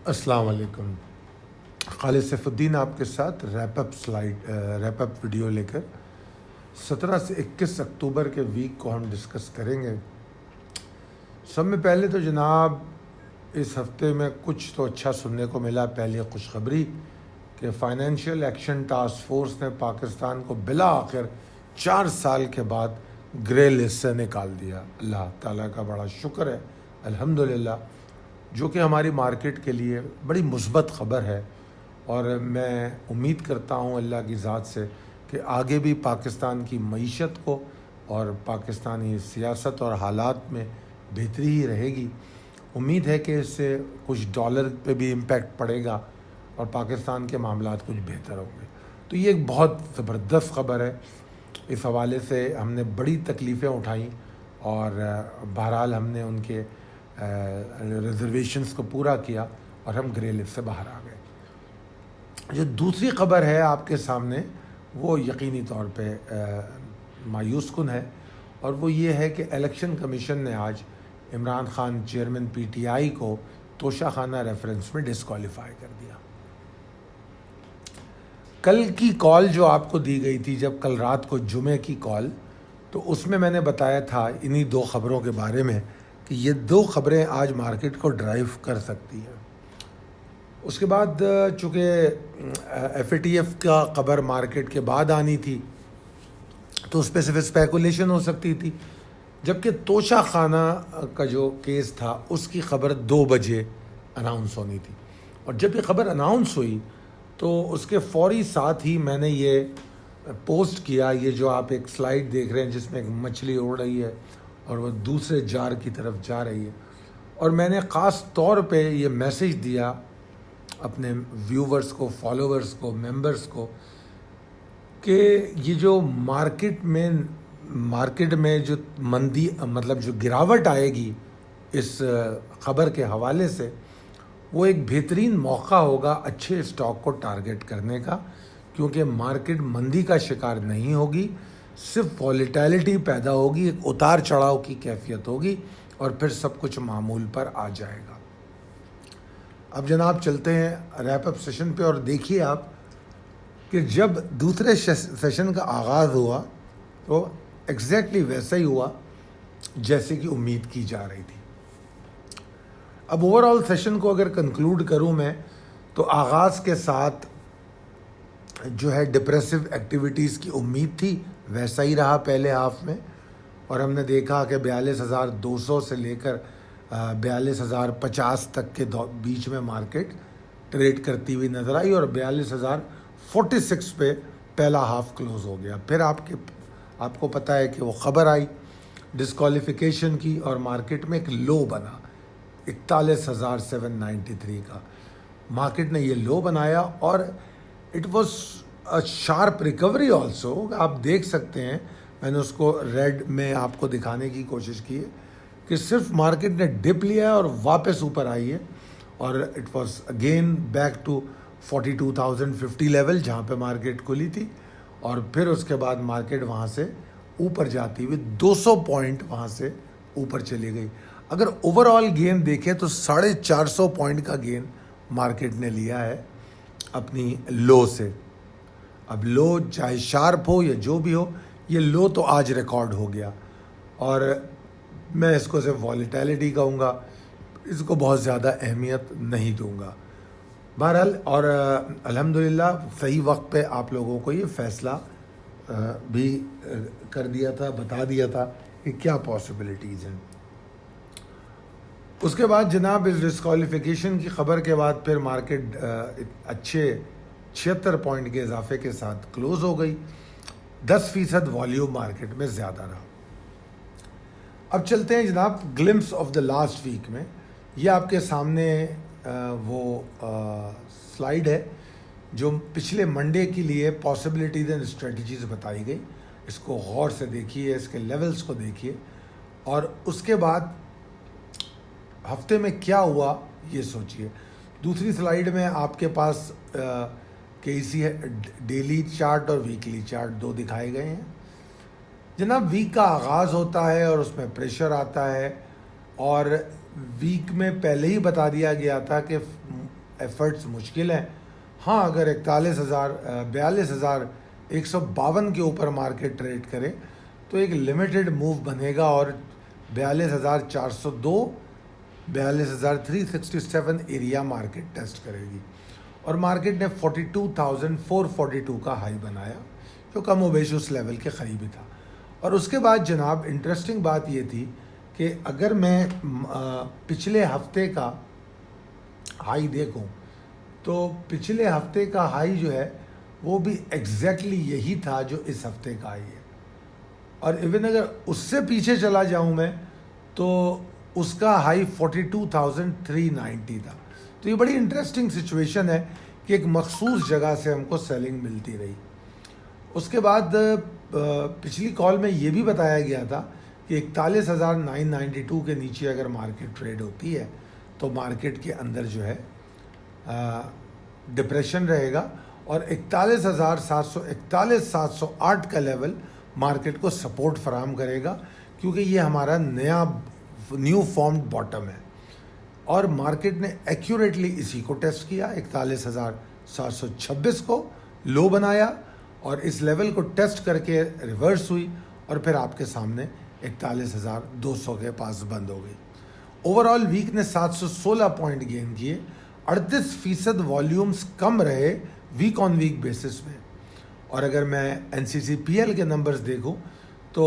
अस्सलाम वालेकुम। खालिद सैफ उद्दीन आपके साथ रैप अप वीडियो लेकर 17 से 21 अक्टूबर के वीक को हम डिस्कस करेंगे। सब में पहले तो जनाब इस हफ्ते में कुछ तो अच्छा सुनने को मिला। पहली खुशखबरी कि फाइनेंशियल एक्शन टास्क फोर्स ने पाकिस्तान को बिला आखिर 4 साल के बाद ग्रे लिस्ट से निकाल दिया। अल्लाह ताला का बड़ा शुक्र है, अल्हम्दुलिल्लाह, जो कि हमारी मार्केट के लिए बड़ी मुस्बत ख़बर है। और मैं उम्मीद करता हूँ अल्लाह की ज़ात से कि आगे भी पाकिस्तान की मईशत को और पाकिस्तानी सियासत और हालात में बेहतरी ही रहेगी। उम्मीद है कि इससे कुछ डॉलर पे भी इम्पेक्ट पड़ेगा और पाकिस्तान के मामलात कुछ बेहतर होंगे। तो ये एक बहुत ज़बरदस्त ख़बर है। इस हवाले से हमने बड़ी तकलीफ़ें उठाई और बहरहाल हमने उनके रिजर्वेशंस को पूरा किया और हम ग्रे लिस्ट से बाहर आ गए। जो दूसरी ख़बर है आपके सामने वो यकीनी तौर पे मायूस कुन है, और वो ये है कि इलेक्शन कमीशन ने आज इमरान खान चेयरमैन पीटीआई को तोशाखाना रेफरेंस में डिस्क्वालीफाई कर दिया। कल की कॉल जो आपको दी गई थी, जब कल रात को जुमे की कॉल, तो उसमें मैंने बताया था इन्हीं दो ख़बरों के बारे में कि ये दो ख़बरें आज मार्केट को ड्राइव कर सकती हैं। उसके बाद चूँकि FATF का ख़बर मार्केट के बाद आनी थी तो उस पर सिर्फ स्पेकुलेशन हो सकती थी, जबकि तोशाखाना का जो केस था उसकी ख़बर 2 बजे अनाउंस होनी थी। और जब ये ख़बर अनाउंस हुई तो उसके फ़ौरी साथ ही मैंने ये पोस्ट किया, ये जो आप एक स्लाइड देख रहे हैं जिसमें एक मछली उड़ रही है और वो दूसरे जार की तरफ जा रही है। और मैंने ख़ास तौर पे ये मैसेज दिया अपने व्यूवर्स को, फॉलोवर्स को, मेंबर्स को कि ये जो मार्केट में जो मंदी, मतलब जो गिरावट आएगी इस ख़बर के हवाले से, वो एक बेहतरीन मौका होगा अच्छे स्टॉक को टारगेट करने का, क्योंकि मार्केट मंदी का शिकार नहीं होगी, सिर्फ वॉलेटिलिटी पैदा होगी, एक उतार चढ़ाव की कैफियत होगी और फिर सब कुछ मामूल पर आ जाएगा। अब जनाब चलते हैं रैप अप सेशन पे और देखिए आप कि जब दूसरे सेशन का आगाज़ हुआ तो एग्जैक्टली वैसा ही हुआ जैसे कि उम्मीद की जा रही थी। अब ओवरऑल सेशन को अगर कंक्लूड करूं मैं, तो आगाज़ के साथ जो है डिप्रेसिव एक्टिविटीज़ की उम्मीद थी, वैसा ही रहा पहले हाफ में। और हमने देखा कि 42,200 से लेकर 42,050 तक के बीच में मार्केट ट्रेड करती हुई नज़र आई और 42,046 पे पहला हाफ क्लोज़ हो गया। फिर आपको पता है कि वो ख़बर आई डिस्क्वालिफिकेशन की और मार्केट में एक लो बना 41,793 का। मार्केट ने ये लो बनाया और it was a sharp recovery also. आप देख सकते हैं, मैंने उसको रेड में आपको दिखाने की कोशिश की है कि सिर्फ मार्केट ने डिप लिया है और वापस ऊपर आई है और it was again back to 42,050 level जहाँ पे मार्केट खुली थी। और फिर उसके बाद मार्केट वहाँ से ऊपर जाती हुई 200 पॉइंट वहाँ से ऊपर चली गई। अगर ओवरऑल गेन देखें तो 450 पॉइंट का गेन मार्केट ने लिया है अपनी लो से। अब लो चाहे शार्प हो या जो भी हो, ये लो तो आज रिकॉर्ड हो गया और मैं इसको सिर्फ वॉलेटिलिटी कहूँगा, इसको बहुत ज़्यादा अहमियत नहीं दूंगा बहरहाल। और अल्हम्दुलिल्लाह सही वक्त पे आप लोगों को ये फ़ैसला भी कर दिया था, बता दिया था कि क्या पॉसिबिलिटीज़ हैं। उसके बाद जनाब इस डिस्क्वालिफिकेशन की ख़बर के बाद फिर मार्केट अच्छे 76 पॉइंट के इजाफे के साथ क्लोज़ हो गई। 10% वॉल्यूम मार्केट में ज़्यादा रहा। अब चलते हैं जनाब glimpse of the last week में। ये आपके सामने वो स्लाइड है जो पिछले मंडे के लिए पॉसिबिलिटीज़ एंड स्ट्रेटजीज़ बताई गई। इसको गौर से देखिए, इसके लेवल्स को देखिए और उसके बाद हफ्ते में क्या हुआ ये सोचिए। दूसरी स्लाइड में आपके पास KC डेली चार्ट और वीकली चार्ट दो दिखाए गए हैं। जनाब वीक का आगाज़ होता है और उसमें प्रेशर आता है और वीक में पहले ही बता दिया गया था कि ایفرٹس مشکل ہیں. ہاں اگر 42,152 کے اوپر مارکیٹ ٹریڈ کرے تو ایک لمیٹڈ موو بنے گا اور 42,402 42,367 ایریا مارکیٹ ٹیسٹ کرے گی. اور مارکیٹ نے 42,442 کا ہائی بنایا جو کم و بیش اس لیول کے قریب ہی تھا. اور اس کے بعد جناب انٹرسٹنگ بات یہ تھی کہ اگر میں پچھلے ہفتے کا ہائی دیکھوں تو پچھلے ہفتے کا ہائی جو ہے وہ بھی ایگزیکٹلی یہی تھا جو اس ہفتے کا ہائی ہے. اور ایون اگر اس سے پیچھے چلا جاؤں میں تو اس کا ہائی 42,390 تھا. تو یہ بڑی انٹرسٹنگ سچویشن ہے کہ ایک مخصوص جگہ سے ہم کو سیلنگ ملتی رہی. اس کے بعد پچھلی کال میں یہ بھی بتایا گیا تھا کہ 41,992 کے نیچے اگر مارکیٹ ٹریڈ ہوتی ہے تو مارکیٹ کے اندر جو ہے ڈپریشن رہے گا اور 41,708 کا لیول مارکیٹ کو سپورٹ فراہم کرے گا کیونکہ یہ ہمارا نیو فارمڈ باٹم ہے. اور مارکیٹ نے ایکوریٹلی اسی کو ٹیسٹ کیا, 41,726 کو لو بنایا اور اس لیول کو ٹیسٹ کر کے ریورس ہوئی اور پھر آپ کے سامنے 41,200 کے پاس بند ہو گئی. اوور آل ویک نے 716 پوائنٹ گین کیے, 38% والیومز کم رہے ویک آن ویک بیسس میں. اور اگر میں NCCPL کے نمبرز دیکھوں تو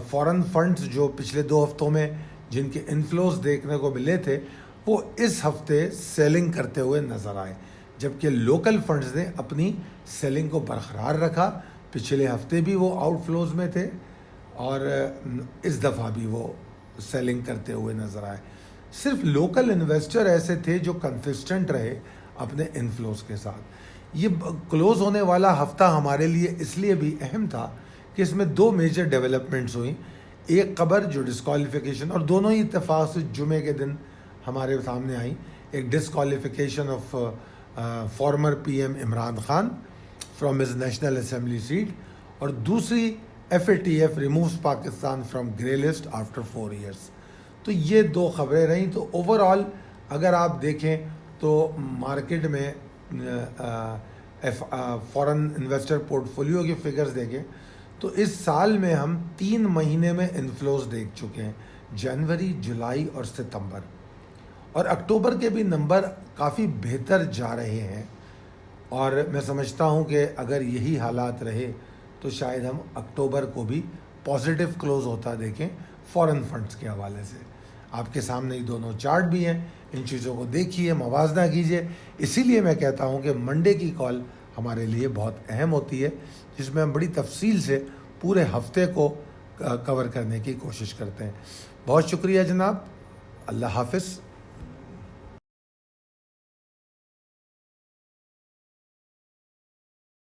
فورن فنڈز جو پچھلے 2 ہفتوں میں جن کے انفلوز دیکھنے کو ملے تھے وہ اس ہفتے سیلنگ کرتے ہوئے نظر آئے, جبکہ لوکل فنڈز نے اپنی سیلنگ کو برقرار رکھا. پچھلے ہفتے بھی وہ آؤٹ فلوز میں تھے اور اس دفعہ بھی وہ سیلنگ کرتے ہوئے نظر آئے. صرف لوکل انویسٹر ایسے تھے جو کنسسٹنٹ رہے اپنے انفلوز کے ساتھ. یہ کلوز ہونے والا ہفتہ ہمارے لیے اس لیے بھی اہم تھا کہ اس میں 2 میجر ڈیولپمنٹس ہوئیں. ایک خبر جو ڈسکوالیفیکیشن, اور دونوں ہی اتفاق سے جمعے کے دن ہمارے سامنے آئیں. ایک disqualification of former PM Imran Khan from his national assembly seat, اور دوسری FATF removes Pakistan from grey list after 4 years. تو یہ 2 خبریں رہیں. تو اوور آل اگر آپ دیکھیں تو مارکیٹ میں فورن انویسٹر پورٹ فولیو کے فگرز دیکھیں تو اس سال میں ہم 3 مہینے میں انفلوز دیکھ چکے ہیں, جنوری, جولائی اور ستمبر. اور اکتوبر کے بھی نمبر کافی بہتر جا رہے ہیں اور میں سمجھتا ہوں کہ اگر یہی حالات رہے تو شاید ہم اکتوبر کو بھی پازیٹیو کلوز ہوتا دیکھیں فورن فنڈز کے حوالے سے. آپ کے سامنے ہی دونوں چارٹ بھی ہیں, ان چیزوں کو دیکھیے, موازنہ کیجیے. اسی لیے میں کہتا ہوں کہ منڈے کی کال ہمارے لیے بہت اہم ہوتی ہے جس میں ہم بڑی تفصیل سے پورے ہفتے کو کور کرنے کی کوشش کرتے ہیں. بہت شکریہ جناب, اللہ حافظ.